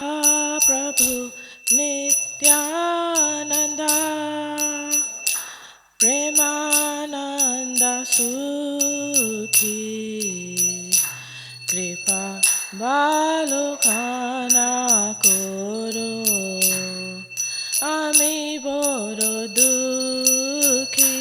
Prabhu Nityananda Premananda Sukhi Kripa Balokana Koro Ami Boro Dukhi.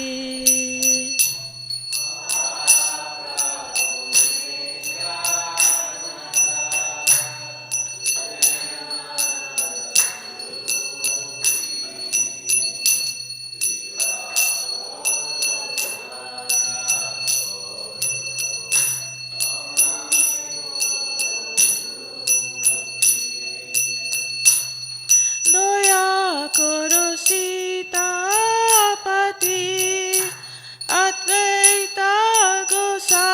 Doya Koro Sitapati Advaita Gosai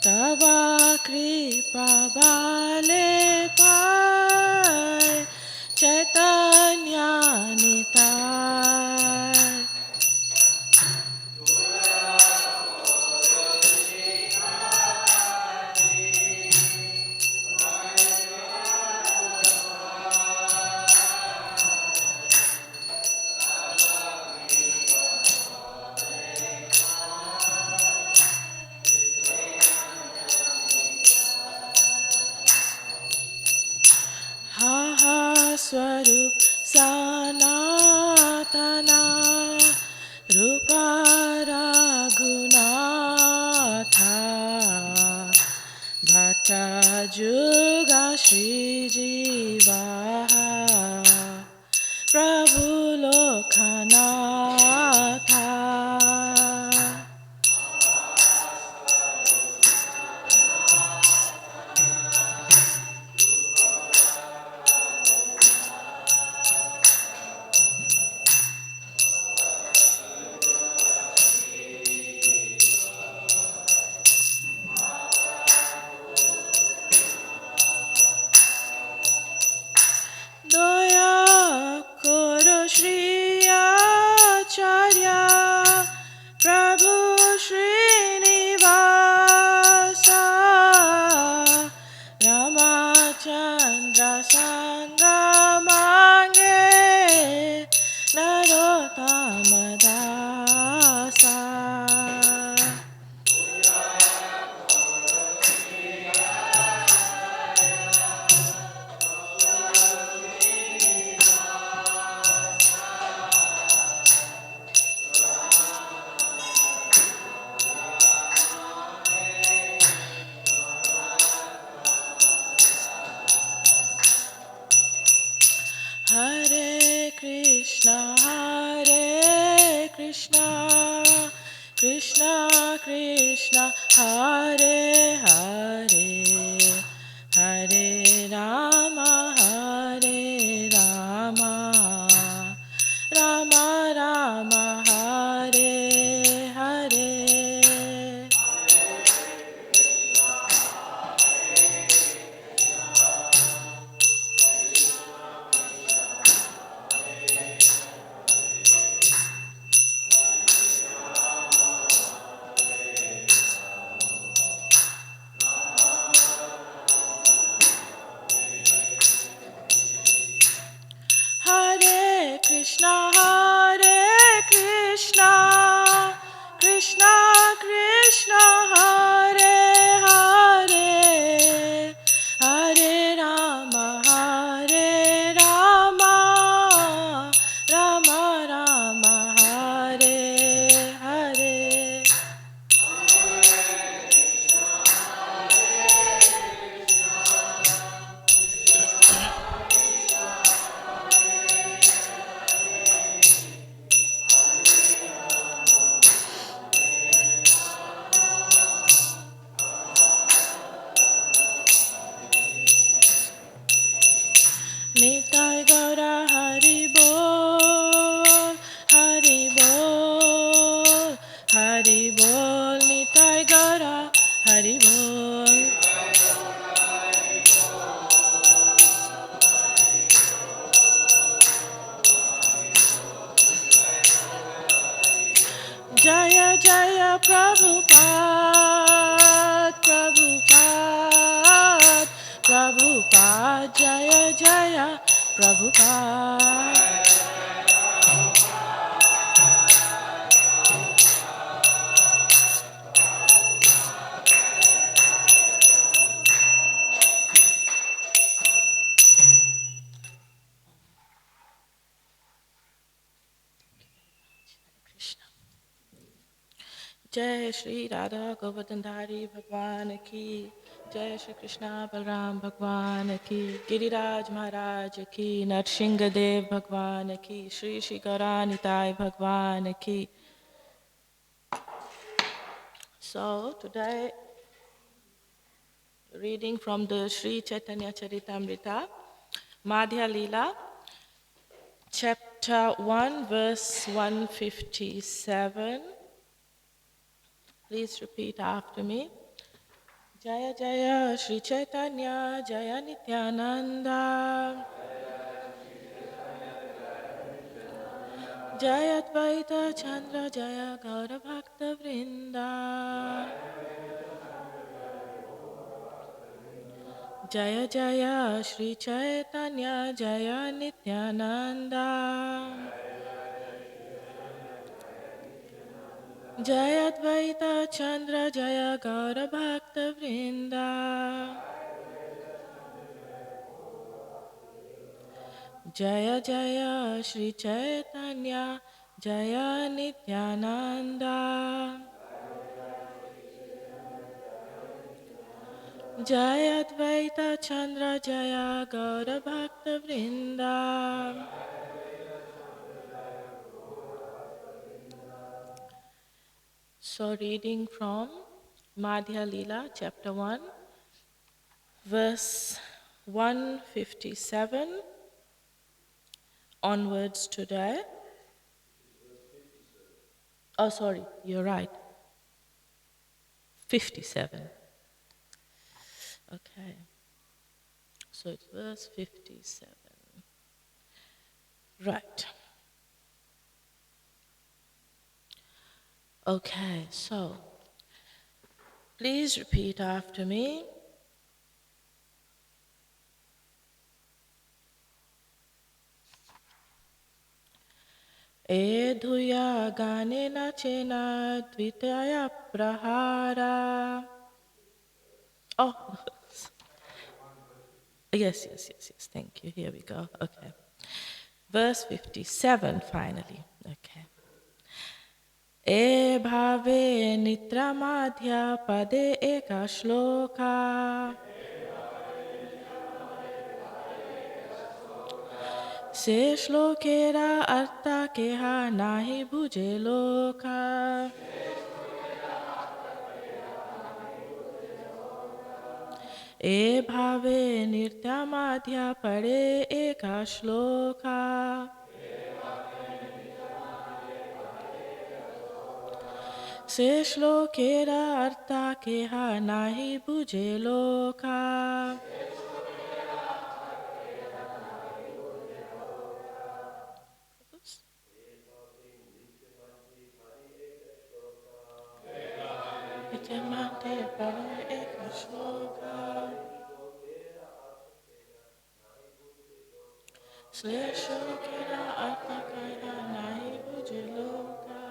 Tava Kripa Bale Pai Caitanya Nitai. Haha Swarup Sanatana Rupa Raghunatha Bhatta Juga Shri Jivaha Prabhu Lokhanatha. Prabhupada. Krishna. Jai Shri Radha Govardhana Bhagwan ki, Jai Shri Krishna Balram Bhagwan ki, Giriraj Maharaj ki, Narsinghadev Bhagwan ki, Shri Shri Gauranitai Bhagwan ki. So today, reading from the Sri Caitanya Caritamrita, Madhya Lila, chapter 1, verse 157. Please repeat after me. Jaya Jaya Shri Caitanya Jaya Nityananda Jaya Advaita Chandra Jaya Gaura Bhakta Vrinda Jaya Jaya Shri Caitanya Jaya Nityananda Jaya Advaita Chandra Jaya Gaura Bhakta Vrinda Jaya Jaya Shri Caitanya Jaya Nityananda Jaya Advaita Chandra Jaya Gaura Bhakta Vrinda So reading from Madhya Lila chapter 1 verse 157 onwards today. Oh sorry, you're right. 57. Okay. So it's verse 57. Right. Okay, so please repeat after me. Edhuya ganena chena dvitaya prahara. Oh, yes. Thank you. Here we go. Okay. Verse 57 finally. Okay. E bhave nitra madhya pade eka shloka. Se shlokera artha keha nahi bhuje loka. E bhave nirtya madhya pade eka shloka. Se shlokera artha keha nahi bhuje loka. Nityamante pade eka shloka. Se shlokera artha keha nahi bhuje loka.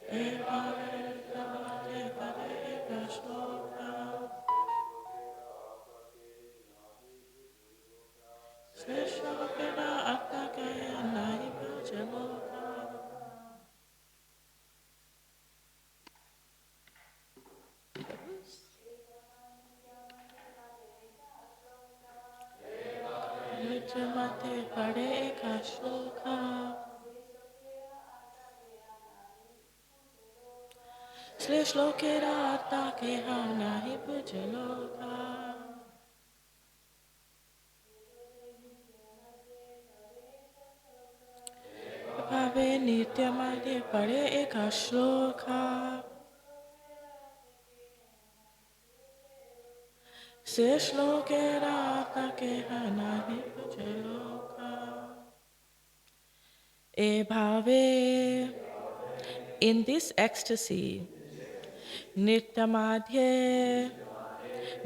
E bhave nirtya madhya pade eka shloka. Se shlokera artha keha nahi bhuje loka. Nityamate pade eka shloka. Sle shlokera artha keha nahi bhuje loka. Bhave nityamate pade eka shloka. Se shlokera artha keha nahi bhuje loka. E bhave. In this ecstasy, nityamadhye,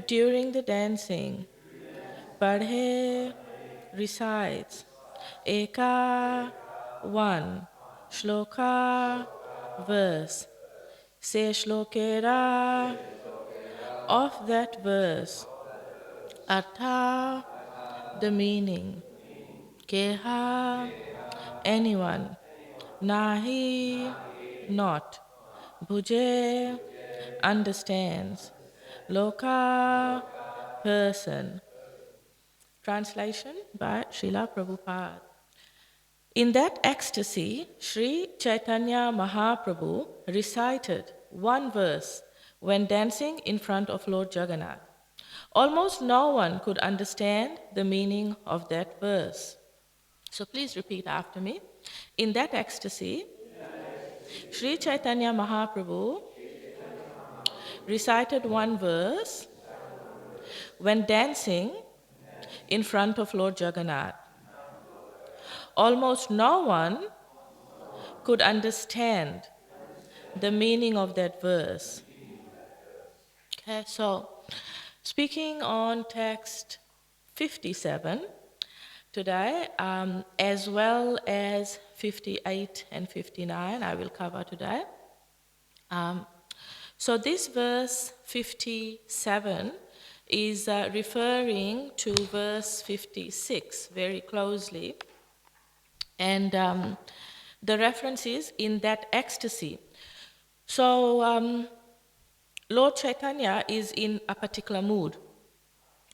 during the dancing. Padhe recites. Eka, one. Shloka, verse. Se shlokera, of that verse. Artha, the meaning. Keha, anyone. Nahi, not. Bhuje, understands. Loka, person. Translation by Srila Prabhupada. In that ecstasy, Sri Caitanya Mahaprabhu recited one verse when dancing in front of Lord Jagannath. Almost no one could understand the meaning of that verse. So please repeat after me. In that ecstasy, Sri Chaitanya Mahaprabhu recited one verse when dancing in front of Lord Jagannath. Almost no one could understand the meaning of that verse. Okay, so speaking on text 57 today, as well as 58 and 59, I will cover today. So this verse 57 is referring to verse 56 very closely. And the reference is in that ecstasy. So Lord Chaitanya is in a particular mood.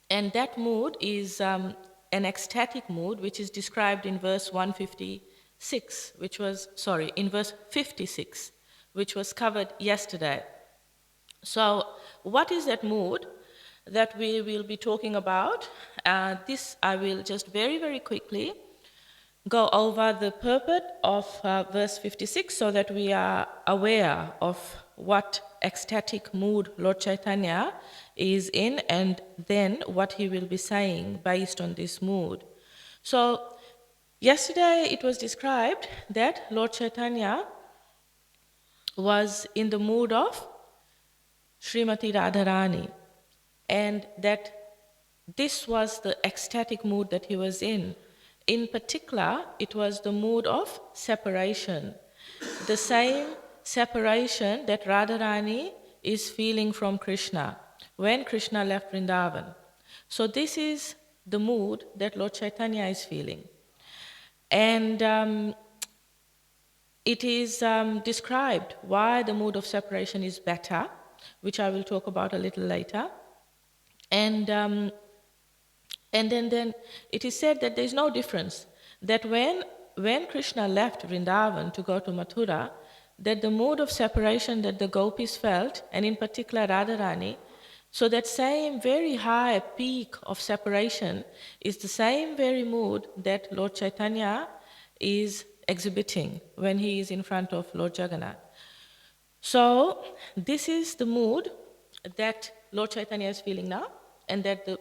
And that mood is an ecstatic mood, which is described in verse 156, in verse 56, which was covered yesterday. So what is that mood that we will be talking about? This I will just very, very quickly go over the purport of verse 56 so that we are aware of what ecstatic mood Lord Chaitanya is in and then what he will be saying based on this mood. So yesterday it was described that Lord Chaitanya was in the mood of Srimati Radharani, and that this was the ecstatic mood that he was in. In particular, it was the mood of separation, the same separation that Radharani is feeling from Krishna when Krishna left Vrindavan. So this is the mood that Lord Chaitanya is feeling. And it is described why the mood of separation is better, which I will talk about a little later. And then it is said that there is no difference, that when Krishna left Vrindavan to go to Mathura, that the mood of separation that the gopis felt, and in particular Radharani, so that same very high peak of separation is the same very mood that Lord Chaitanya is exhibiting when he is in front of Lord Jagannath. So this is the mood that Lord Chaitanya is feeling now, and that the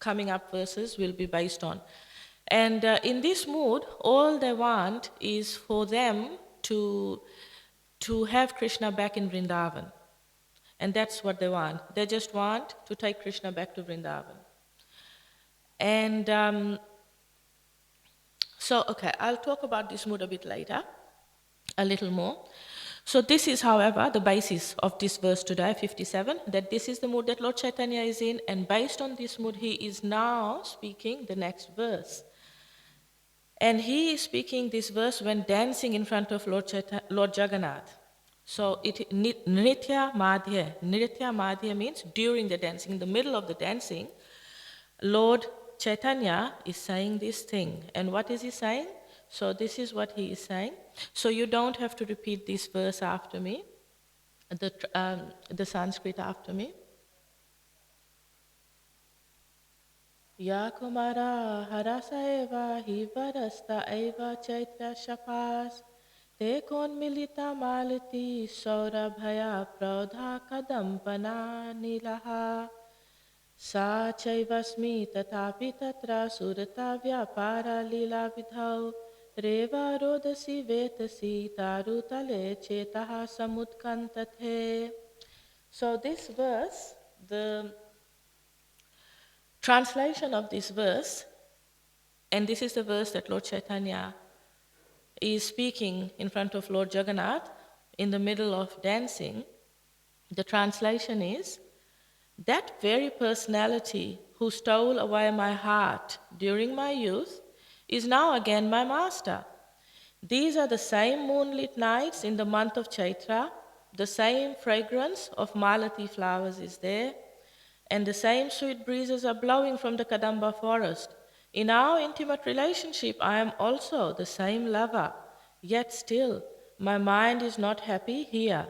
coming up verses will be based on. And in this mood, all they want is for them to have Krishna back in Vrindavan. And that's what they want. They just want to take Krishna back to Vrindavan. And okay, I'll talk about this mood a bit later, a little more. So this is, however, the basis of this verse today, 57, that this is the mood that Lord Chaitanya is in, and based on this mood, he is now speaking the next verse. And he is speaking this verse when dancing in front of Lord Jagannath. So Nritya Madhya. Nritya Madhya means during the dancing, in the middle of the dancing, Lord Chaitanya is saying this thing. And what is he saying? So this is what he is saying. So you don't have to repeat this verse after me, the Sanskrit after me. Ya kumara harasa eva hivarasta eva chaitra shapas te kon milita malati saurabhaya praudha kadampana nilaha sa chaivasmi tatapi tatra surata vyapara lila vidhau Reva rodasi vetasi tarutale chetaha samutkantathe. So this verse, the Translation of this verse, and this is the verse that Lord Chaitanya is speaking in front of Lord Jagannath in the middle of dancing. The translation is, that very personality who stole away my heart during my youth is now again my master. These are the same moonlit nights in the month of Chaitra, the same fragrance of malati flowers is there, and the same sweet breezes are blowing from the Kadamba forest. In our intimate relationship, I am also the same lover, yet still my mind is not happy here.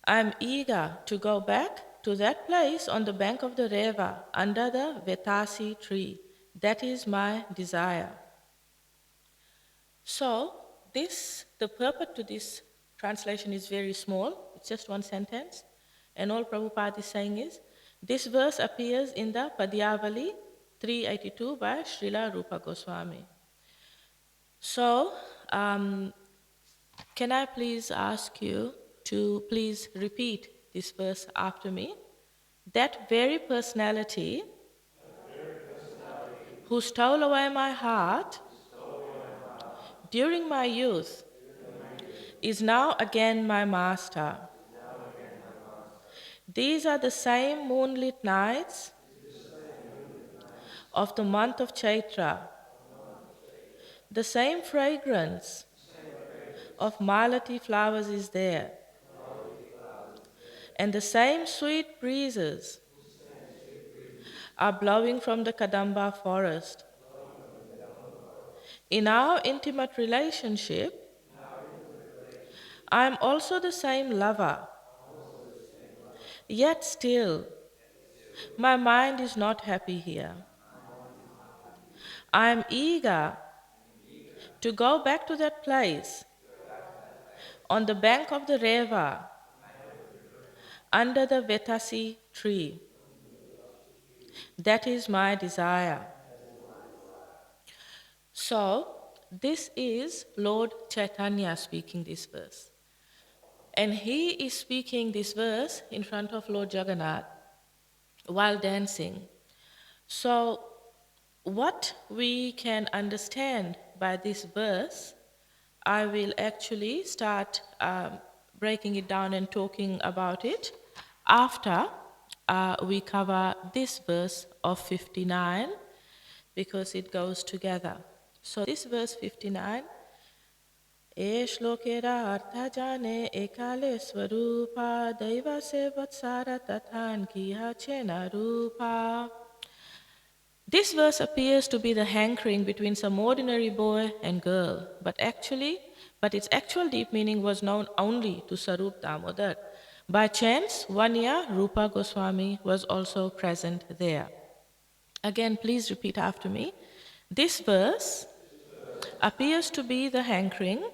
I am eager to go back to that place on the bank of the Reva under the Vetasi tree. That is my desire. So, the purport to this translation is very small. It's just one sentence. And all Prabhupada is saying is, this verse appears in the Padyavali 382 by Srila Rupa Goswami. So, can I please ask you to please repeat this verse after me? That very personality who stole away my heart during my youth is now again my master. These are the same moonlit nights of the month of Chaitra, the same fragrance of malati flowers is there, and the same sweet breezes are blowing from the Kadamba forest. In our intimate relationship, I am also the same lover, yet still my mind is not happy here. I am eager to go back to that place on the bank of the Reva under the Vetasi tree. That is my desire. So, this is Lord Chaitanya speaking this verse. And he is speaking this verse in front of Lord Jagannath while dancing. So, what we can understand by this verse, I will actually start breaking it down and talking about it after we cover this verse of 59, because it goes together. So this verse 59, Esh lokera artha jane ekale swarupa daiva se vatsara tathan kiha chena rupa. This verse appears to be the hankering between some ordinary boy and girl, but its actual deep meaning was known only to Sarup Damodar. By chance, one year, Rupa Goswami was also present there. Again, please repeat after me. This verse appears to be the hankering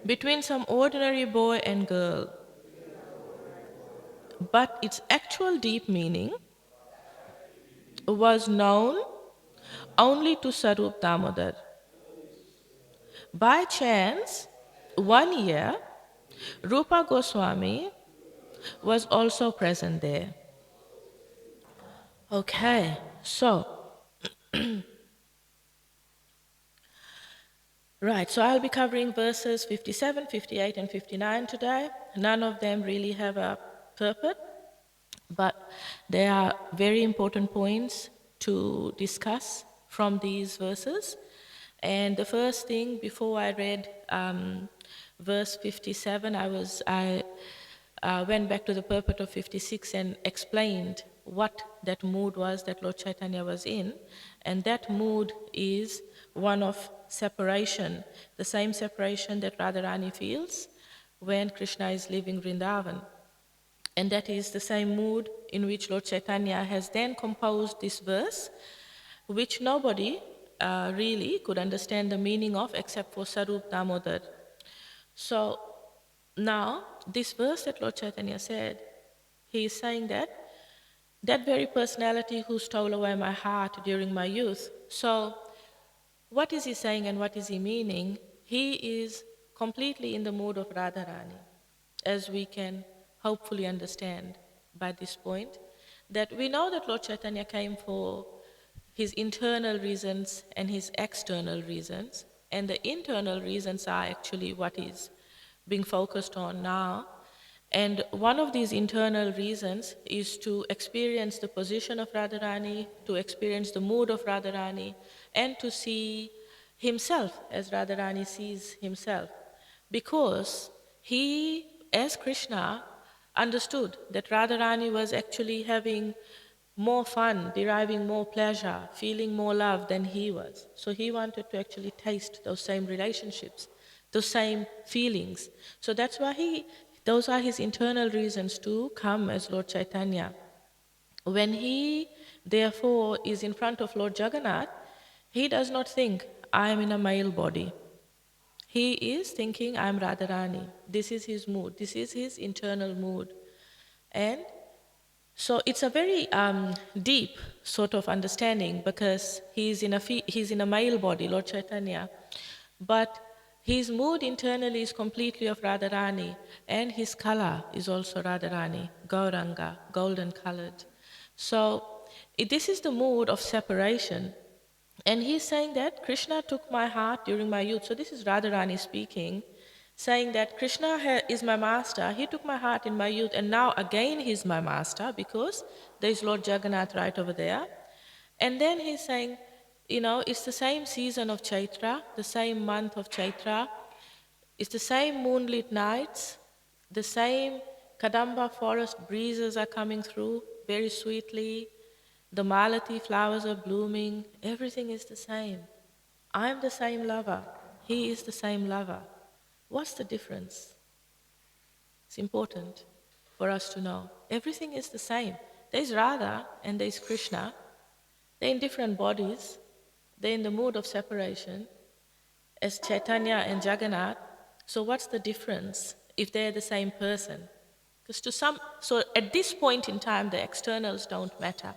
between some ordinary boy and girl, but its actual deep meaning was known only to Sarup Damodar. By chance, one year, Rupa Goswami was also present there. Okay, so, right, so I'll be covering verses 57, 58, and 59 today. None of them really have a purport, but there are very important points to discuss from these verses. And the first thing, before I read verse 57, I went back to the purport of 56 and explained what that mood was that Lord Chaitanya was in. And that mood is one of separation, the same separation that Radharani feels when Krishna is leaving Vrindavan. And that is the same mood in which Lord Chaitanya has then composed this verse, which nobody really could understand the meaning of except for Sarup Damodar. So now, this verse that Lord Chaitanya said, he is saying that very personality who stole away my heart during my youth. So what is he saying and what is he meaning? He is completely in the mood of Radharani, as we can hopefully understand by this point, that we know that Lord Chaitanya came for his internal reasons and his external reasons, and the internal reasons are actually what is being focused on now. And one of these internal reasons is to experience the position of Radharani, to experience the mood of Radharani, and to see himself as Radharani sees himself. Because he, as Krishna, understood that Radharani was actually having more fun, deriving more pleasure, feeling more love than he was. So he wanted to actually taste those same relationships, those same feelings. So that's why those are his internal reasons to come as Lord Chaitanya. When he, therefore, is in front of Lord Jagannath, he does not think, I am in a male body. He is thinking, I am Radharani. This is his mood. This is his internal mood. And so it's a very deep sort of understanding, because he's in a male body, Lord Chaitanya, but his mood internally is completely of Radharani, and his color is also Radharani, Gauranga, golden colored. So this is the mood of separation. And he's saying that Krishna took my heart during my youth. So this is Radharani speaking, saying that Krishna is my master. He took my heart in my youth, and now again he's my master, because there's Lord Jagannath right over there. And then he's saying, it's the same season of Chaitra, the same month of Chaitra. It's the same moonlit nights, the same Kadamba forest breezes are coming through very sweetly. The malati flowers are blooming. Everything is the same. I'm the same lover. He is the same lover. What's the difference? It's important for us to know. Everything is the same. There's Radha and there's Krishna. They're in different bodies. They're in the mood of separation as Chaitanya and Jagannath. So what's the difference if they're the same person? So at this point in time, the externals don't matter.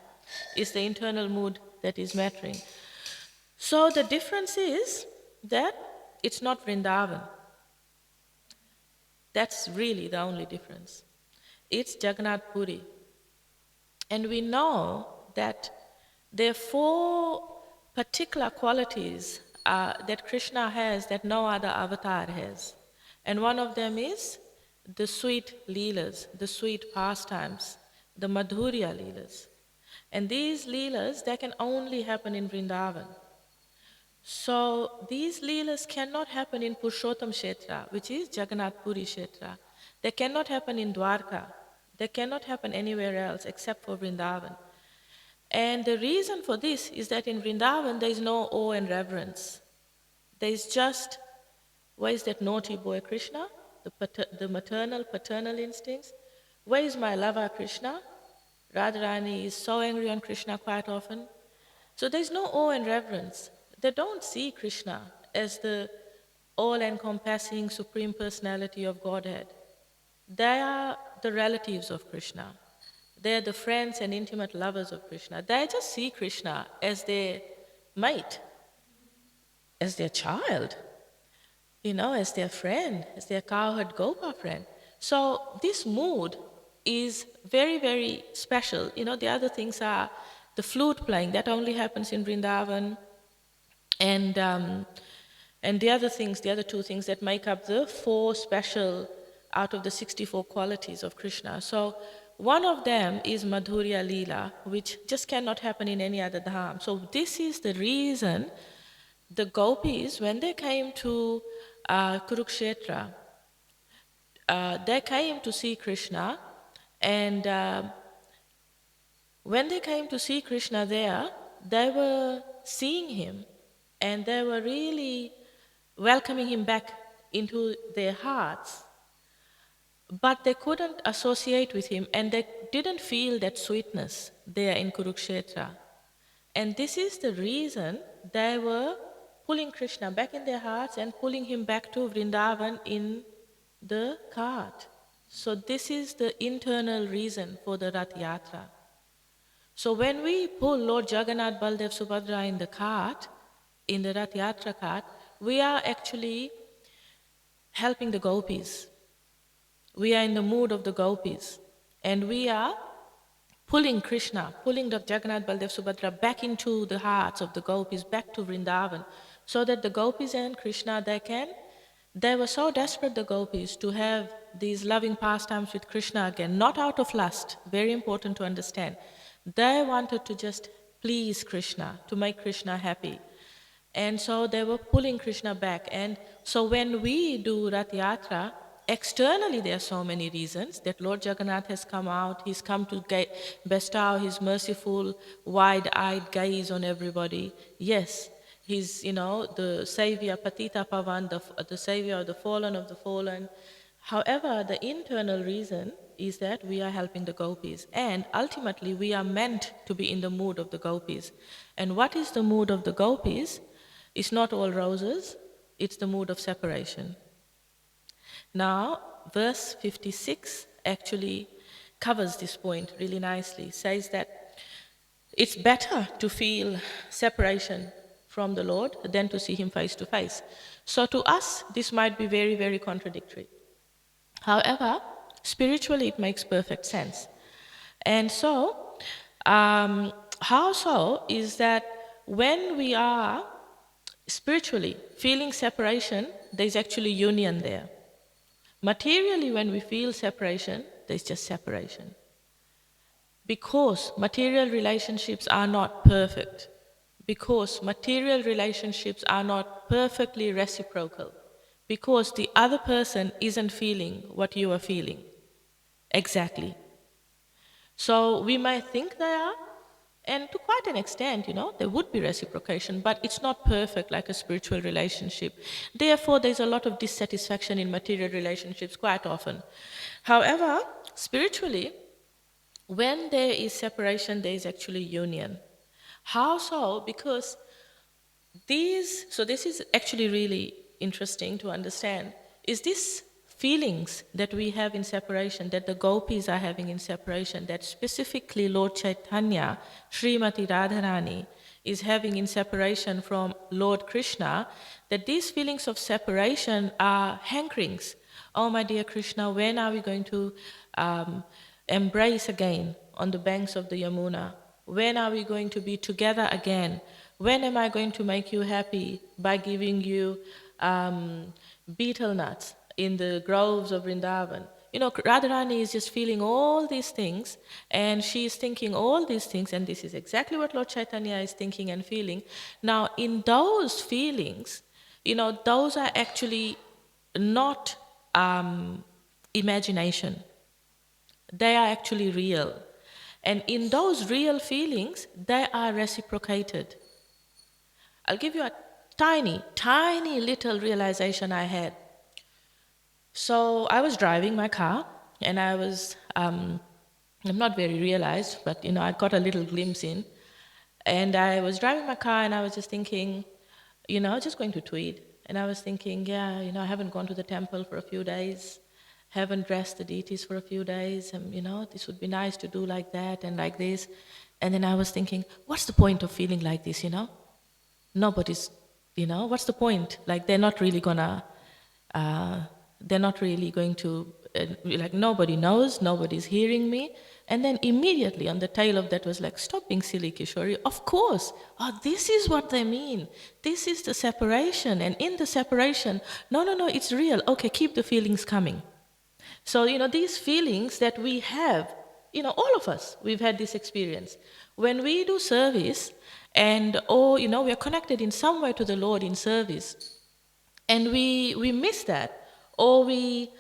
It's the internal mood that is mattering. So the difference is that it's not Vrindavan. That's really the only difference. It's Jagannath Puri. And we know that there are 4 particular qualities that Krishna has that no other avatar has. And one of them is the sweet leelas, the sweet pastimes, the madhurya leelas. And these leelas, they can only happen in Vrindavan. So these leelas cannot happen in Purushottam Kshetra, which is Jagannath Puri Kshetra. They cannot happen in Dwarka. They cannot happen anywhere else except for Vrindavan. And the reason for this is that in Vrindavan there is no awe and reverence. There is just, where is that naughty boy Krishna? The maternal, paternal instincts. Where is my lover Krishna? Radharani is so angry on Krishna quite often. So there is no awe and reverence. They don't see Krishna as the all-encompassing Supreme Personality of Godhead. They are the relatives of Krishna. They are the friends and intimate lovers of Krishna. They just see Krishna as their mate, as their child, as their friend, as their cowherd Gopa friend. So this mood is very, very special. The other things are the flute playing. That only happens in Vrindavan. And the other 2 things that make up the 4 special out of the 64 qualities of Krishna. So one of them is Madhurya Leela, which just cannot happen in any other dham. So this is the reason the gopis, when they came to Kurukshetra, they came to see Krishna, and when they came to see Krishna there, they were seeing him, and they were really welcoming him back into their hearts. But they couldn't associate with him, and they didn't feel that sweetness there in Kurukshetra. And this is the reason they were pulling Krishna back in their hearts and pulling him back to Vrindavan in the cart. So this is the internal reason for the Rath Yatra. So when we pull Lord Jagannath, Baldev, Subhadra in the cart, in the Rath Yatra cart, we are actually helping the gopis. We are in the mood of the gopis, and we are pulling Krishna, pulling the Jagannath, Baldev, Subhadra back into the hearts of the gopis, back to Vrindavan, so that the gopis and Krishna, they were so desperate, the gopis, to have these loving pastimes with Krishna again, not out of lust, very important to understand. They wanted to just please Krishna, to make Krishna happy. And so they were pulling Krishna back. And so when we do Rath Yatra, externally there are so many reasons that Lord Jagannath has come out. He's come to bestow his merciful, wide-eyed gaze on everybody. Yes, he's, the savior, Patita Pavan, the savior of the fallen. However, the internal reason is that we are helping the gopis. And ultimately, we are meant to be in the mood of the gopis. And what is the mood of the gopis? It's not all roses, it's the mood of separation. Now, verse 56 actually covers this point really nicely. Says that it's better to feel separation from the Lord than to see Him face to face. So to us, this might be very, very contradictory. However, spiritually it makes perfect sense. And so, how so is that when we are spiritually feeling separation, there's actually union there. Materially, when we feel separation, there's just separation. Because material relationships are not perfect. Because material relationships are not perfectly reciprocal. Because the other person isn't feeling what you are feeling. Exactly. So we might think they are, and to quite an extent, there would be reciprocation, but it's not perfect like a spiritual relationship. Therefore, there's a lot of dissatisfaction in material relationships quite often. However, spiritually, when there is separation, there is actually union. How so? Because this is actually really interesting to understand, is this feelings that we have in separation, that the gopis are having in separation, that specifically Lord Caitanya, Srimati Radharani, is having in separation from Lord Krishna, that these feelings of separation are hankerings. Oh, my dear Krishna, when are we going to embrace again on the banks of the Yamuna? When are we going to be together again? When am I going to make you happy by giving you betel nuts in the groves of Vrindavan? Radharani is just feeling all these things, and she is thinking all these things, and this is exactly what Lord Chaitanya is thinking and feeling. Now, in those feelings, those are actually not imagination. They are actually real. And in those real feelings, they are reciprocated. I'll give you a tiny, tiny little realization I had. So I was driving my car, and I was, I'm not very realized, but I got a little glimpse in. And I was driving my car, and I was just thinking, just going to Tweed. And I was thinking, I haven't gone to the temple for a few days, haven't dressed the deities for a few days, and this would be nice to do like that and like this. And then I was thinking, what's the point of feeling like this, Nobody's, what's the point? Like, they're not really going to, like, nobody knows, nobody's hearing me. And then immediately on the tail of that was like, stop being silly, Kisori. Of course. Oh, this is what they mean. This is the separation. And in the separation, no, it's real. Okay, keep the feelings coming. So, these feelings that we have, all of us, we've had this experience. When we do service, and we are connected in some way to the Lord in service, and we miss that, or we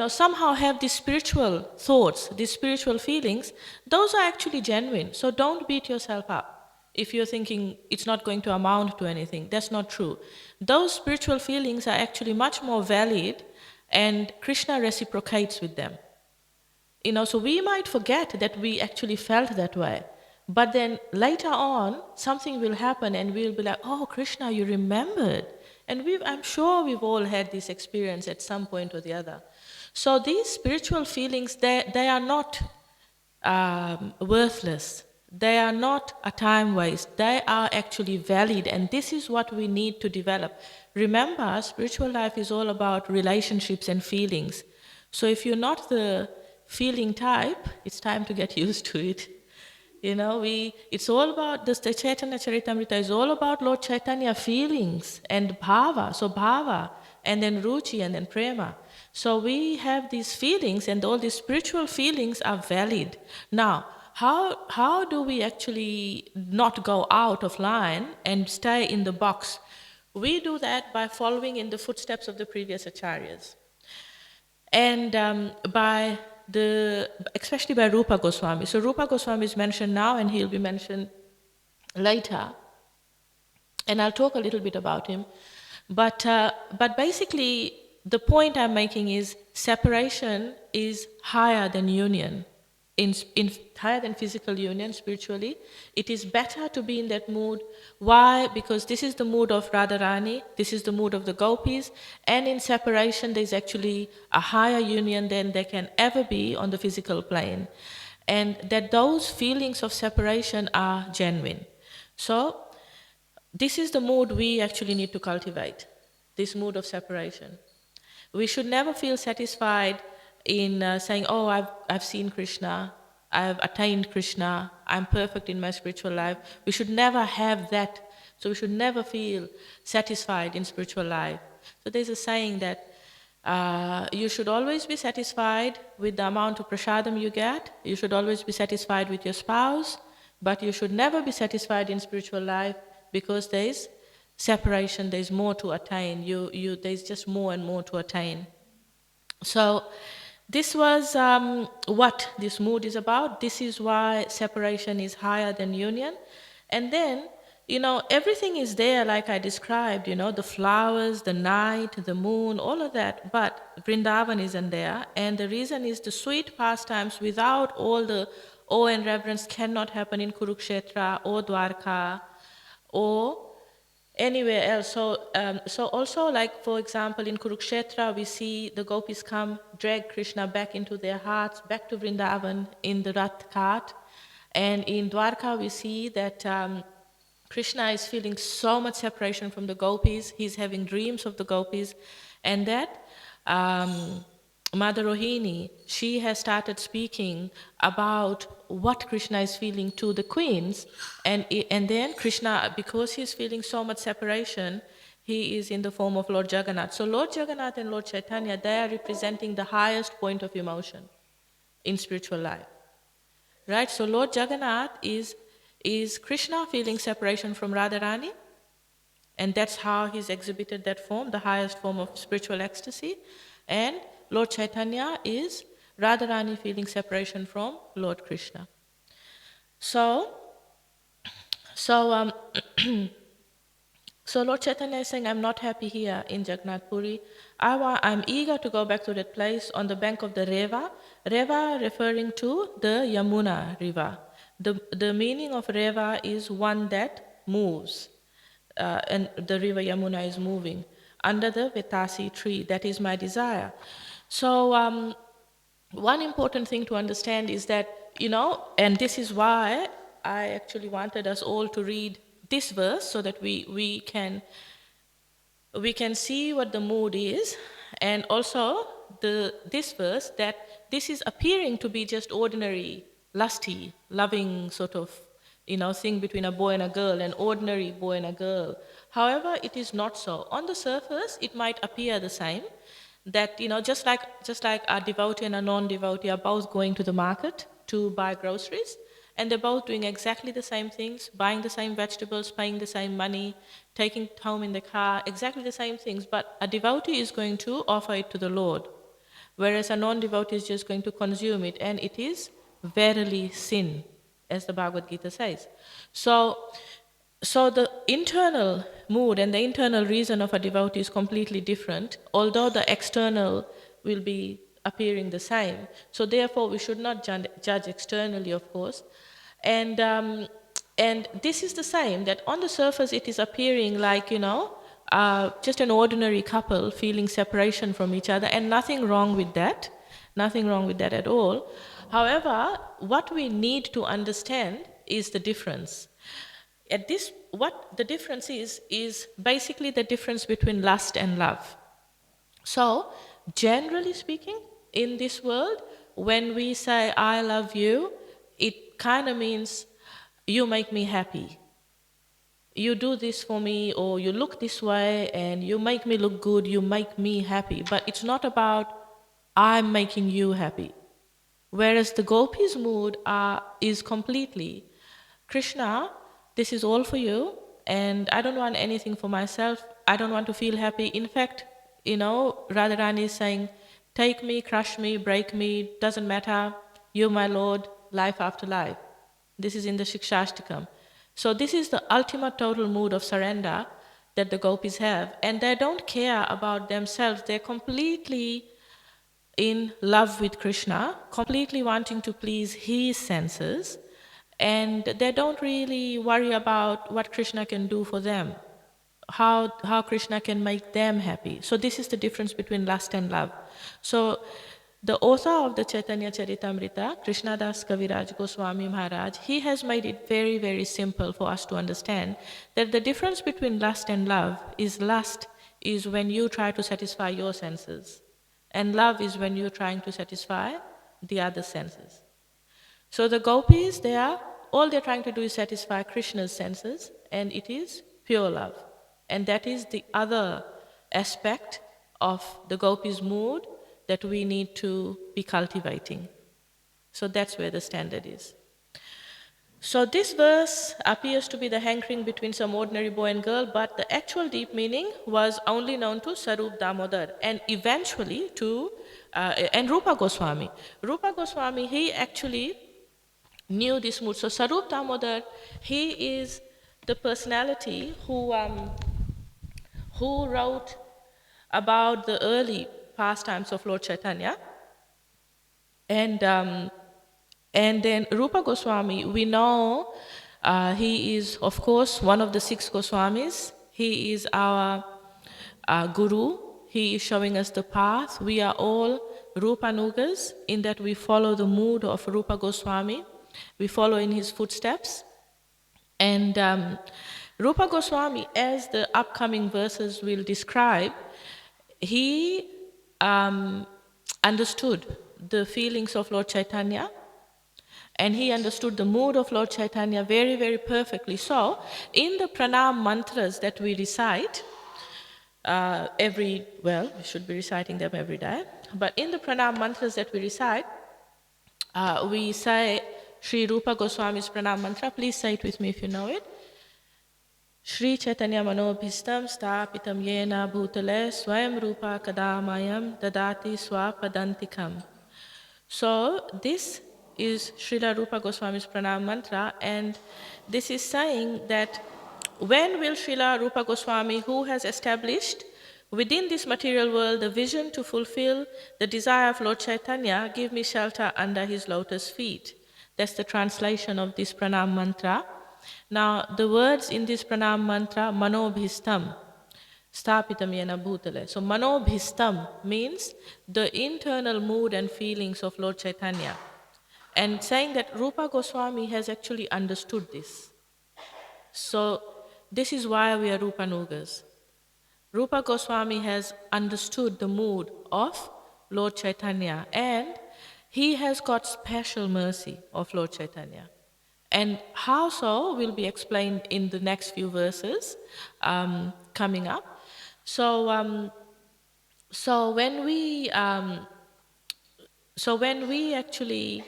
somehow have these spiritual thoughts, these spiritual feelings, those are actually genuine. So don't beat yourself up if you're thinking it's not going to amount to anything. That's not true. Those spiritual feelings are actually much more valid, and Krishna reciprocates with them. So we might forget that we actually felt that way. But then later on, something will happen and we'll be like, oh, Krishna, you remembered. And I'm sure we've all had this experience at some point or the other. So these spiritual feelings, they are not worthless. They are not a time waste. They are actually valid, and this is what we need to develop. Remember, spiritual life is all about relationships and feelings. So if you're not the feeling type, it's time to get used to it. It's all about this. The Chaitanya Charitamrita is all about Lord Chaitanya feelings and bhava. So bhava, and then ruchi, and then prema. So we have these feelings, and all these spiritual feelings are valid. Now, how do we actually not go out of line and stay in the box? We do that by following in the footsteps of the previous acharyas. And especially by Rupa Goswami. So Rupa Goswami is mentioned now, and he'll be mentioned later. And I'll talk a little bit about him. But basically, the point I'm making is separation is higher than union. Higher than physical union spiritually. It is better to be in that mood. Why? Because this is the mood of Radharani, this is the mood of the gopis, and in separation there's actually a higher union than there can ever be on the physical plane. And that those feelings of separation are genuine. So this is the mood we actually need to cultivate, this mood of separation. We should never feel satisfied in saying, oh, I've seen Krishna, I've attained Krishna, I'm perfect in my spiritual life. We should never have that. So we should never feel satisfied in spiritual life. So there's a saying that you should always be satisfied with the amount of prasadam you get. You should always be satisfied with your spouse, but you should never be satisfied in spiritual life because there is separation, there's more to attain. There's just more and more to attain. So this was what this mood is about. This is why separation is higher than union. And then, everything is there like I described, the flowers, the night, the moon, all of that. But Vrindavan isn't there. And the reason is the sweet pastimes without all the awe and reverence cannot happen in Kurukshetra or Dwarka or anywhere else. So also, like for example, in Kurukshetra, we see the gopis come, drag Krishna back into their hearts, back to Vrindavan in the Rath cart. And in Dwarka, we see that Krishna is feeling so much separation from the gopis. He's having dreams of the gopis, and that Mother Rohini, she has started speaking about what Krishna is feeling to the queens, and then Krishna, because he's feeling so much separation, he is in the form of Lord Jagannath. So Lord Jagannath and Lord Chaitanya, they are representing the highest point of emotion in spiritual life, right? So Lord Jagannath is Krishna feeling separation from Radharani, and that's how he's exhibited that form, the highest form of spiritual ecstasy. And Lord Chaitanya is Radharani feeling separation from Lord Krishna. So Lord Chaitanya is saying, I'm not happy here in Jagannath Puri. I'm eager to go back to that place on the bank of the Reva. Reva referring to the Yamuna river. The meaning of Reva is one that moves. And the river Yamuna is moving under the Vetasi tree. That is my desire. So one important thing to understand is that, and this is why I actually wanted us all to read this verse so that we can see what the mood is, and also this verse, that this is appearing to be just ordinary, lusty, loving sort of thing between a boy and a girl, an ordinary boy and a girl. However, it is not so. On the surface, it might appear the same, that just like a devotee and a non-devotee are both going to the market to buy groceries, and they're both doing exactly the same things, buying the same vegetables, paying the same money, taking it home in the car, exactly the same things, but a devotee is going to offer it to the Lord, whereas a non-devotee is just going to consume it, and it is verily sin, as the Bhagavad Gita says. So the internal mood and the internal reason of a devotee is completely different, although the external will be appearing the same. So therefore, we should not judge externally, of course. And this is the same, that on the surface it is appearing like, just an ordinary couple feeling separation from each other, and nothing wrong with that at all. However, what we need to understand is the difference. What the difference is basically the difference between lust and love. So, generally speaking, in this world, when we say, I love you, it kind of means you make me happy. You do this for me, or you look this way and you make me look good, you make me happy. But it's not about I'm making you happy. Whereas the gopis' mood is completely Krishna, this is all for you, and I don't want anything for myself. I don't want to feel happy. In fact, Radharani is saying, take me, crush me, break me, doesn't matter. You're my Lord, life after life. This is in the Shikshashtakam. So this is the ultimate total mood of surrender that the gopis have. And they don't care about themselves. They're completely in love with Krishna, completely wanting to please his senses, and they don't really worry about what Krishna can do for them, how Krishna can make them happy. So this is the difference between lust and love. So the author of the Caitanya Charitamrita, Krishnadas Kaviraj Goswami Maharaj, he has made it very, very simple for us to understand that the difference between lust and lust is when you try to satisfy your senses, and love is when you're trying to satisfy the other senses. So the gopis, all they're trying to do is satisfy Krishna's senses, and it is pure love. And that is the other aspect of the gopis' mood that we need to be cultivating. So that's where the standard is. So this verse appears to be the hankering between some ordinary boy and girl, but the actual deep meaning was only known to Sarup Damodar and eventually to and Rupa Goswami. Rupa Goswami, he actually knew this mood. So Sarup Damodar, he is the personality who wrote about the early pastimes of Lord Chaitanya, and then Rupa Goswami, we know he is, of course, one of the 6 Goswamis. He is our guru. He is showing us the path. We are all Rupanugas in that we follow the mood of Rupa Goswami. We follow in his footsteps. And Rupa Goswami, as the upcoming verses will describe, he understood the feelings of Lord Chaitanya, and he understood the mood of Lord Chaitanya very, very perfectly. So, in the pranam mantras that we recite, we should be reciting them every day, but in the pranam mantras that we recite, we say Sri Rupa Goswami's pranam mantra. Please say it with me if you know it. Shri Chaitanya Manobhistam Stapitam Yena Bhutale Swayam Rupa Kadamayam Dadati Swapadantikam. So this is Srila Rupa Goswami's pranam mantra, and this is saying that when will Srila Rupa Goswami, who has established within this material world the vision to fulfill the desire of Lord Chaitanya, give me shelter under his lotus feet? That's the translation of this pranam mantra. Now, the words in this pranam mantra, manobhistam, stapitam yena bhutale. So, manobhistam means the internal mood and feelings of Lord Chaitanya. And saying that Rupa Goswami has actually understood this. So, this is why we are Rupanugas. Rupa Goswami has understood the mood of Lord Chaitanya, and he has got special mercy of Lord Chaitanya. And how so will be explained in the next few verses coming up. So when we actually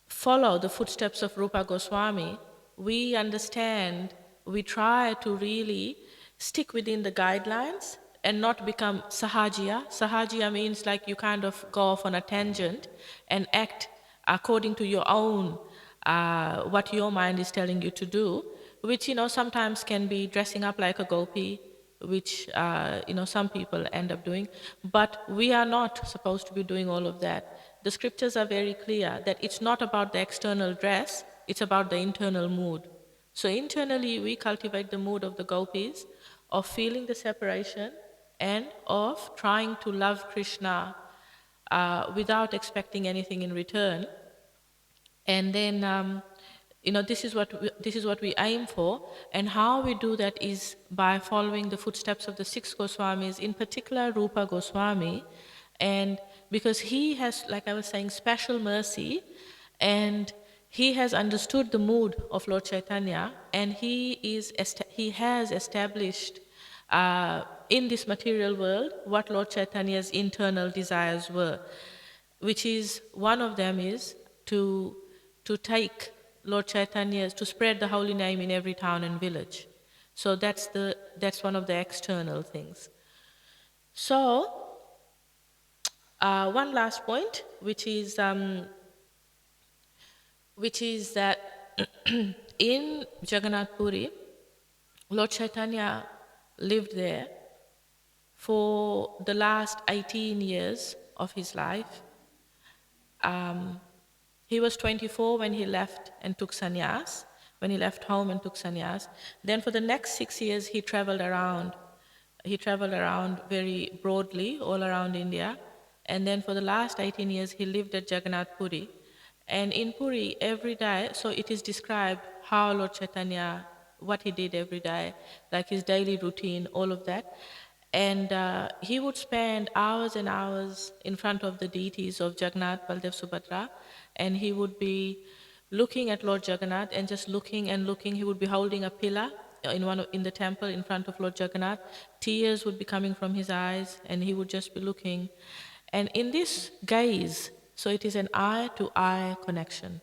follow the footsteps of Rupa Goswami, we understand, we try to really stick within the guidelines and not become sahajiya. Sahajiya means like you kind of go off on a tangent and act according to your own, what your mind is telling you to do, which, sometimes can be dressing up like a gopi, which, some people end up doing. But we are not supposed to be doing all of that. The scriptures are very clear that it's not about the external dress, it's about the internal mood. So internally, we cultivate the mood of the gopis, of feeling the separation and of trying to love Krishna without expecting anything in return. And then, this is what we aim for, and how we do that is by following the footsteps of the 6 Goswamis, in particular Rupa Goswami, and because he has, like I was saying, special mercy, and he has understood the mood of Lord Chaitanya, and he has established in this material world what Lord Chaitanya's internal desires were, which is one of them is to take Lord Chaitanya's, to spread the holy name in every town and village. So that's one of the external things. So one last point, which is that in Jagannath Puri, Lord Chaitanya lived there for the last 18 years of his life. He was 24 when he left and took sannyas, when he left home and took sannyas. Then for the next 6 years, he traveled around. He traveled around very broadly, all around India. And then for the last 18 years, he lived at Jagannath Puri. And in Puri, every day, so it is described how Lord Chaitanya, what he did every day, like his daily routine, all of that. And he would spend hours and hours in front of the deities of Jagannath, Baldev, Subhadra, and he would be looking at Lord Jagannath and just looking and looking. He would be holding a pillar in the temple in front of Lord Jagannath. Tears would be coming from his eyes, and he would just be looking. And in this gaze, so it is an eye-to-eye connection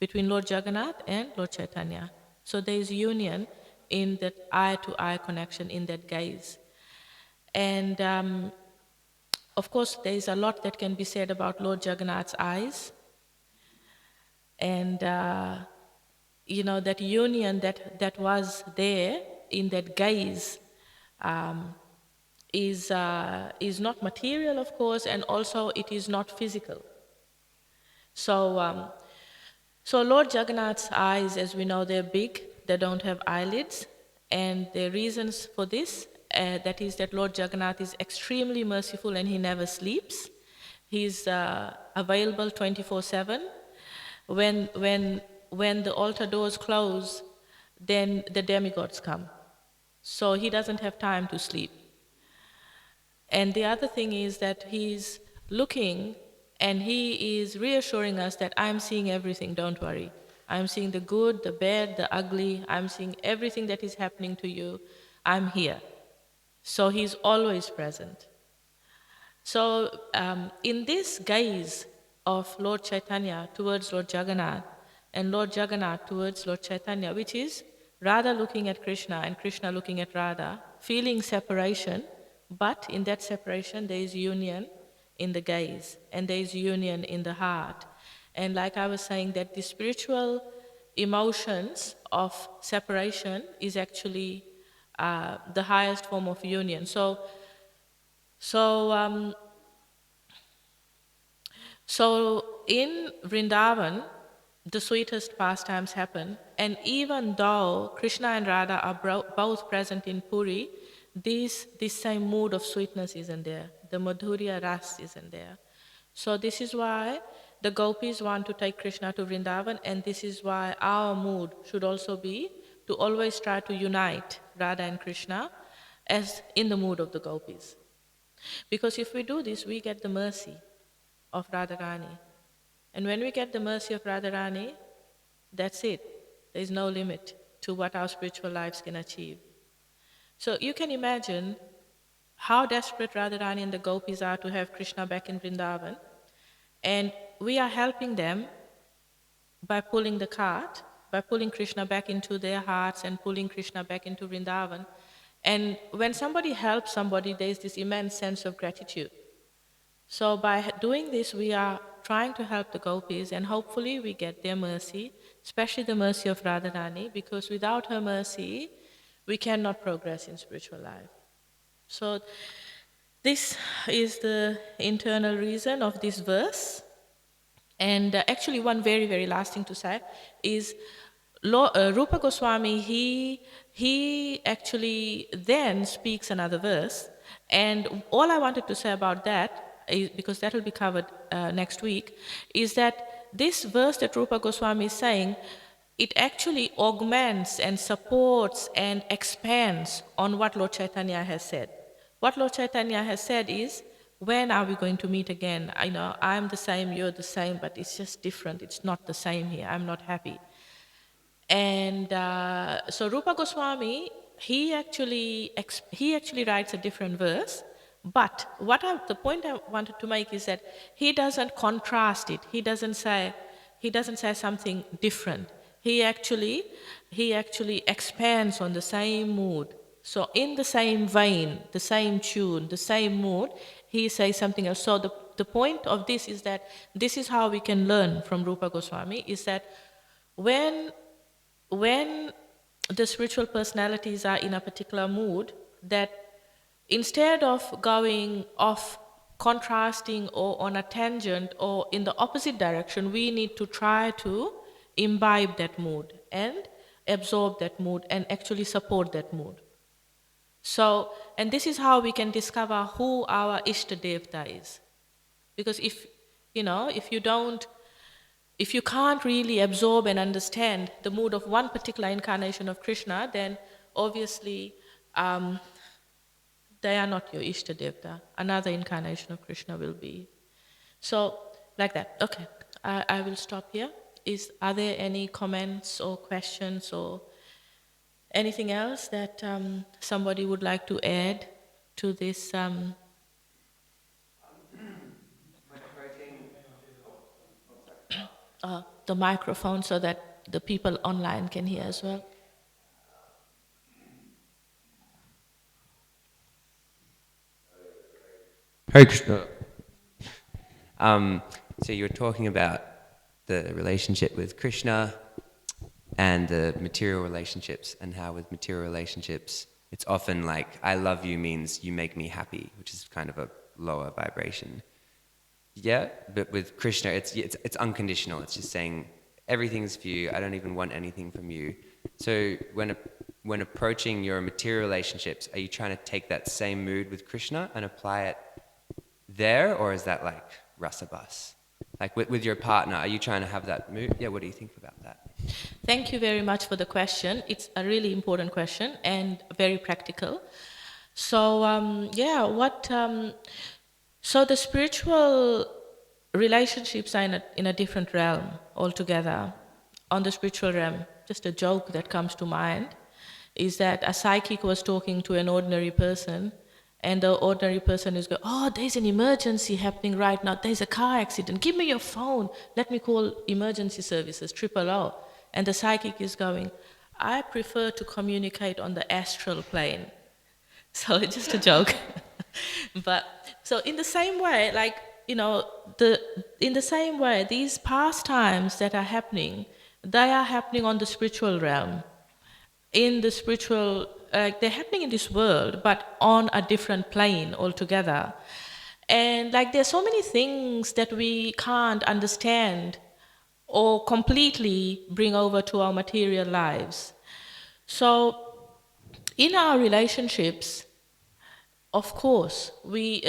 between Lord Jagannath and Lord Chaitanya. So there is union in that eye-to-eye connection, in that gaze. And of course, there is a lot that can be said about Lord Jagannath's eyes. And, that union that was there in that gaze is not material, of course, and also it is not physical. So Lord Jagannath's eyes, as we know, they're big, they don't have eyelids, and the reasons for this, that is that Lord Jagannath is extremely merciful and he never sleeps. He's available 24/7. When the altar doors close, then the demigods come. So he doesn't have time to sleep. And the other thing is that he's looking and he is reassuring us that I'm seeing everything, don't worry. I'm seeing the good, the bad, the ugly. I'm seeing everything that is happening to you. I'm here. So he's always present. So in this gaze of Lord Chaitanya towards Lord Jagannath and Lord Jagannath towards Lord Chaitanya, which is Radha looking at Krishna and Krishna looking at Radha, feeling separation, but in that separation there is union in the gaze and there is union in the heart. And like I was saying, that the spiritual emotions of separation is actually the highest form of union. So in Vrindavan, the sweetest pastimes happen, and even though Krishna and Radha are both present in Puri, this same mood of sweetness isn't there. The Madhurya Ras isn't there. So this is why the gopis want to take Krishna to Vrindavan, and this is why our mood should also be to always try to unite Radha and Krishna as in the mood of the gopis. Because if we do this, we get the mercy of Radharani. And when we get the mercy of Radharani, that's it. There is no limit to what our spiritual lives can achieve. So you can imagine how desperate Radharani and the gopis are to have Krishna back in Vrindavan. And we are helping them by pulling the cart, by pulling Krishna back into their hearts and pulling Krishna back into Vrindavan. And when somebody helps somebody, there is this immense sense of gratitude. So by doing this, we are trying to help the gopis, and hopefully we get their mercy, especially the mercy of Radharani, because without her mercy, we cannot progress in spiritual life. So this is the internal reason of this verse. And actually one very, very last thing to say is Rupa Goswami, he actually then speaks another verse. And all I wanted to say about that, is, because that will be covered next week, is that this verse that Rupa Goswami is saying, it actually augments and supports and expands on what Lord Chaitanya has said. What Lord Chaitanya has said is, when are we going to meet again? I know I'm the same, you're the same, but it's just different. It's not the same here. I'm not happy. And so Rupa Goswami, he actually writes a different verse. But the point I wanted to make is that he doesn't contrast it. He doesn't say something different. He actually expands on the same mood. So in the same vein, the same tune, the same mood, he says something else. So the point of this is that this is how we can learn from Rupa Goswami, is that when when the spiritual personalities are in a particular mood, that instead of going off contrasting or on a tangent or in the opposite direction, we need to try to imbibe that mood and absorb that mood and actually support that mood. So, and this is how we can discover who our Ishta Devta is. Because if you can't really absorb and understand the mood of one particular incarnation of Krishna, then obviously they are not your Ishta Devta. Another incarnation of Krishna will be. So, like that. Okay, I will stop here. Are there any comments or questions or anything else that somebody would like to add to this? The microphone so that the people online can hear as well. Hare Krishna. So you were talking about the relationship with Krishna and the material relationships, and how with material relationships, it's often like, I love you means you make me happy, which is kind of a lower vibration. Yeah, but with Krishna, it's unconditional. It's just saying, everything's for you. I don't even want anything from you. So when approaching your material relationships, are you trying to take that same mood with Krishna and apply it there, or is that like rasabas? Like with your partner, are you trying to have that mood? Yeah, what do you think about that? Thank you very much for the question. It's a really important question and very practical. So so the spiritual relationships are in a different realm altogether. On the spiritual realm, just a joke that comes to mind is that a psychic was talking to an ordinary person, and the ordinary person is going, "Oh, there's an emergency happening right now. There's a car accident. Give me your phone. Let me call emergency services, 000." And the psychic is going, "I prefer to communicate on the astral plane." So it's just a joke. But so in the same way, these pastimes that are happening, they are happening on the spiritual realm. In the spiritual, they're happening in this world, but on a different plane altogether. And there's so many things that we can't understand or completely bring over to our material lives. So in our relationships, of course, we,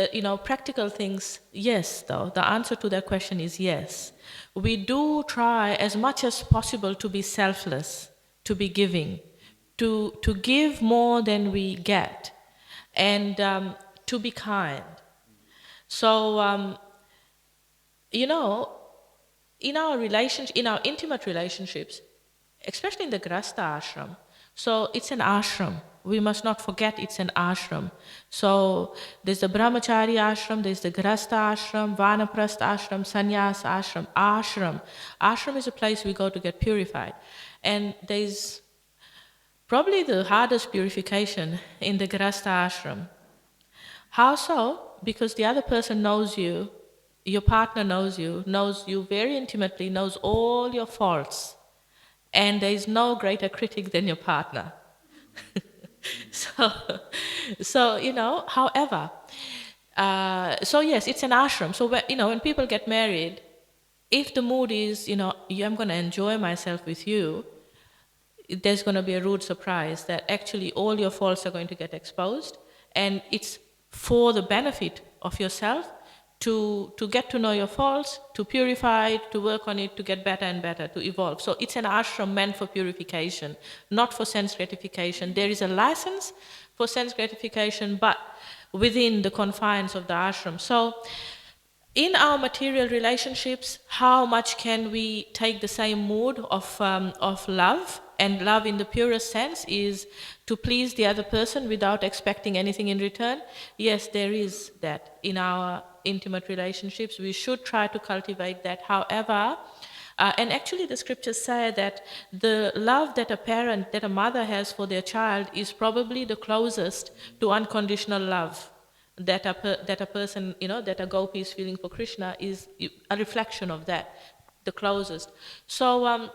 practical things, yes, though. The answer to that question is yes. We do try as much as possible to be selfless, to be giving, to give more than we get, and to be kind. So, in our in our intimate relationships, especially in the Grasta ashram, so it's an ashram. We must not forget it's an ashram. So there's the Brahmachari ashram, there's the Grasta ashram, Vanaprastha ashram, Sannyas ashram, ashram. Ashram is a place we go to get purified. And there's probably the hardest purification in the Grasta ashram. How so? Because the other person knows you, your partner knows you very intimately, knows all your faults. And there is no greater critic than your partner. However, so yes, it's an ashram. So when people get married, if the mood is, I'm going to enjoy myself with you, there's going to be a rude surprise that actually all your faults are going to get exposed, and it's for the benefit of yourself to get to know your faults, to purify it, to work on it, to get better and better, to evolve. So it's an ashram meant for purification, not for sense gratification. There is a license for sense gratification, but within the confines of the ashram. So in our material relationships, how much can we take the same mood of love? And love in the purest sense is to please the other person without expecting anything in return. Yes, there is that in our intimate relationships. We should try to cultivate that. However, and actually the scriptures say that the love that a parent, that a mother has for their child is probably the closest to unconditional love that a person, that a gopi is feeling for Krishna is a reflection of that, the closest. So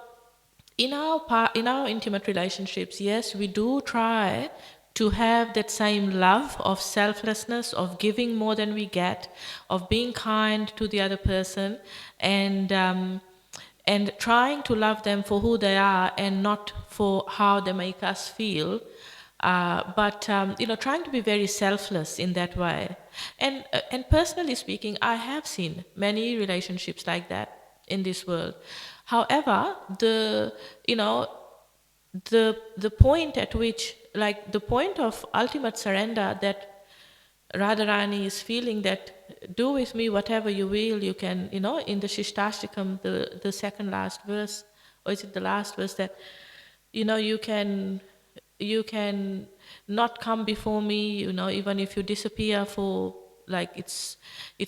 in our intimate relationships, yes, we do try to have that same love of selflessness, of giving more than we get, of being kind to the other person, and trying to love them for who they are and not for how they make us feel. But trying to be very selfless in that way. And personally speaking, I have seen many relationships like that in this world. However, the point at which, like the point of ultimate surrender that Radharani is feeling, that do with me whatever you will, you can, in the Shishtastikam, the second last verse, or is it the last verse, that, you can not come before me, even if you disappear for, like, it's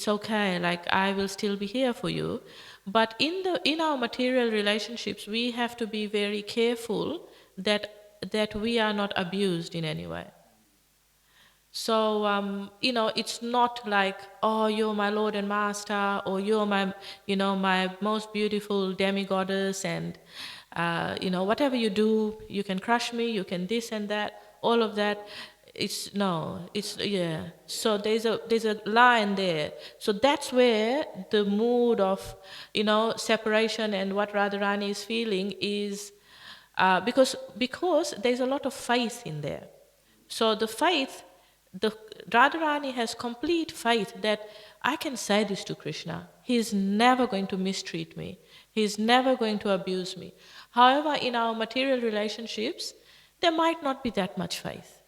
okay, like I will still be here for you. But in our material relationships, we have to be very careful that we are not abused in any way. So, it's not like, oh, you're my Lord and Master, or you're my, my most beautiful demigoddess, and, whatever you do, you can crush me, you can this and that, all of that. Yeah. So there's a line there. So that's where the mood of, separation and what Radharani is feeling is, because there's a lot of faith in there. So the Radharani has complete faith that I can say this to Krishna. He is never going to mistreat me. He is never going to abuse me. However, in our material relationships, there might not be that much faith.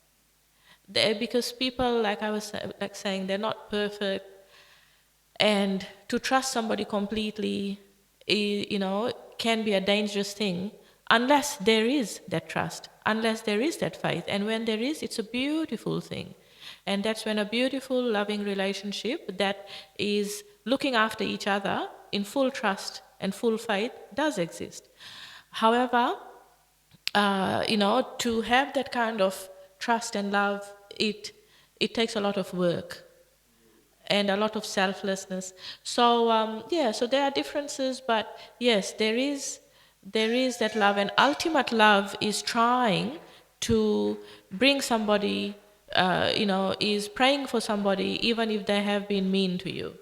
Because people, like I was saying, they're not perfect. And to trust somebody completely, can be a dangerous thing unless there is that trust, unless there is that faith. And when there is, it's a beautiful thing. And that's when a beautiful, loving relationship that is looking after each other in full trust and full faith does exist. However, to have that kind of trust and love, it takes a lot of work and a lot of selflessness. So so there are differences, but yes, there is that love, and ultimate love is trying to bring somebody, is praying for somebody even if they have been mean to you,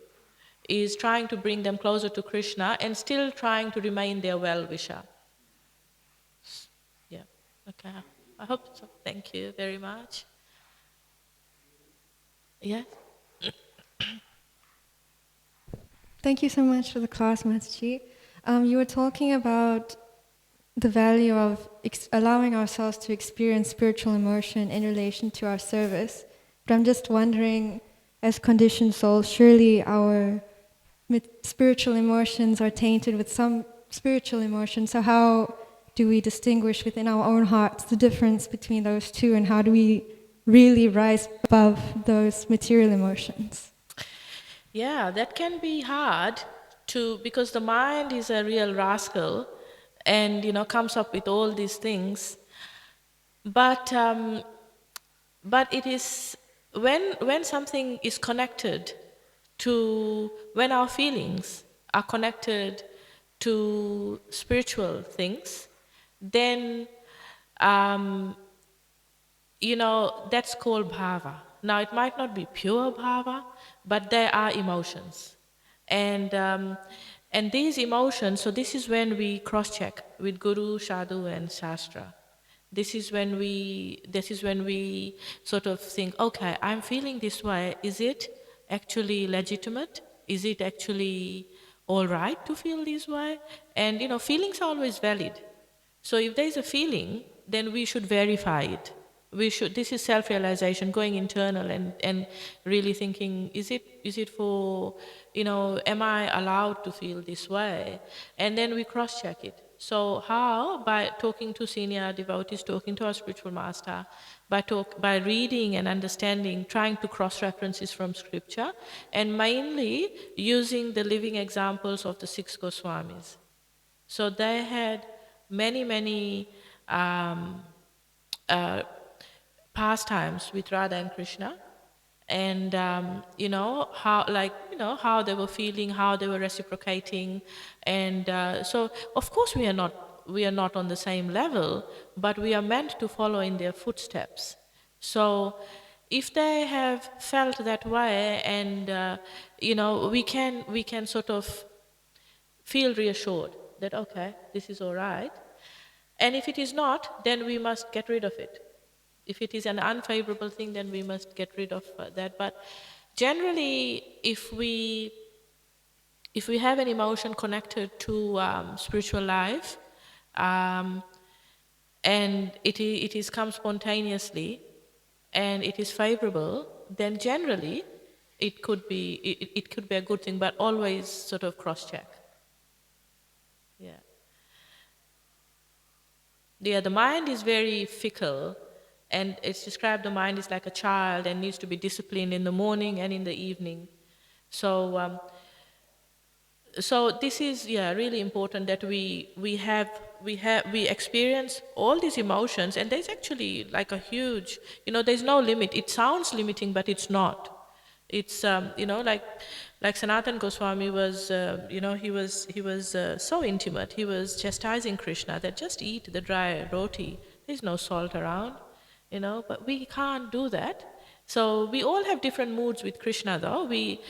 is trying to bring them closer to Krishna and still trying to remain their well-wisher. Yeah, okay. I hope so. Thank you very much. Yes? Thank you so much for the class, Mataji. You were talking about the value of allowing ourselves to experience spiritual emotion in relation to our service. But I'm just wondering, as conditioned souls, surely our spiritual emotions are tainted with some spiritual emotion. So how do we distinguish within our own hearts the difference between those two, and how do we really rise above those material emotions? Yeah, that can be hard because the mind is a real rascal and, comes up with all these things. But it is when something is connected to, when our feelings are connected to spiritual things, then, that's called bhava. Now, it might not be pure bhava, but there are emotions. And these emotions, so this is when we cross-check with Guru, Sadhu, and Shastra. This is when we sort of think, okay, I'm feeling this way. Is it actually legitimate? Is it actually all right to feel this way? And, feelings are always valid. So if there's a feeling, then we should verify it. this is self-realization, going internal and really thinking, is it for, am I allowed to feel this way? And then we cross-check it. So how? By talking to senior devotees, talking to our spiritual master, by reading and understanding, trying to cross-references from scripture, and mainly using the living examples of the 6 Goswamis. So they had many pastimes with Radha and Krishna, and how they were feeling, how they were reciprocating, and so of course we are not on the same level, but we are meant to follow in their footsteps. So if they have felt that way, and we can sort of feel reassured that okay, this is all right. And if it is not, then we must get rid of it. If it is an unfavorable thing, then we must get rid of that. But generally, if we have an emotion connected to spiritual life, and it is come spontaneously, and it is favorable, then generally it could be a good thing. But always sort of cross-check. Yeah. Yeah, the mind is very fickle, and it's described the mind is like a child and needs to be disciplined in the morning and in the evening. So, so this is really important that we experience all these emotions, and there's actually like a huge, there's no limit. It sounds limiting, but it's not. It's like Sanatan Goswami was, he was so intimate. He was chastising Krishna that just eat the dry roti. There's no salt around, but we can't do that. So we all have different moods with Krishna, though. We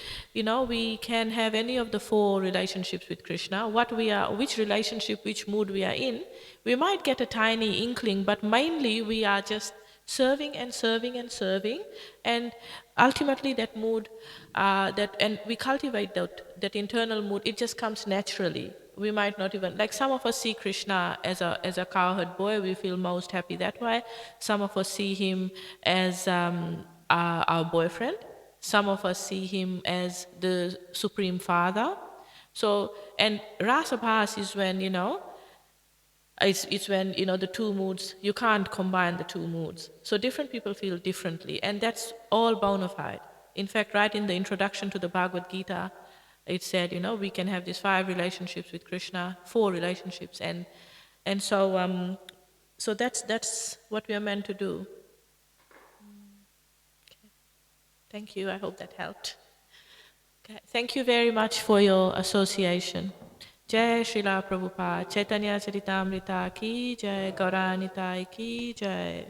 can have any of the 4 relationships with Krishna. Which relationship, which mood we are in, we might get a tiny inkling, but mainly we are just serving and serving and serving, and ultimately that mood, and we cultivate that internal mood. It just comes naturally. We might not even, like some of us see Krishna as a cowherd boy. We feel most happy that way. Some of us see him as our boyfriend. Some of us see him as the Supreme Father. So, and Rasa Bhas is when, it's when, the 2 moods, you can't combine the 2 moods. So different people feel differently, and that's all bona fide. In fact, right in the introduction to the Bhagavad Gita, it said, we can have these 5 relationships with Krishna, 4 relationships, and so so that's what we are meant to do. Okay. Thank you. I hope that helped. Okay. Thank you very much for your association. Jai Srila Prabhupada, Caitanya Caritamrita ki jai, Govardhana ki jai.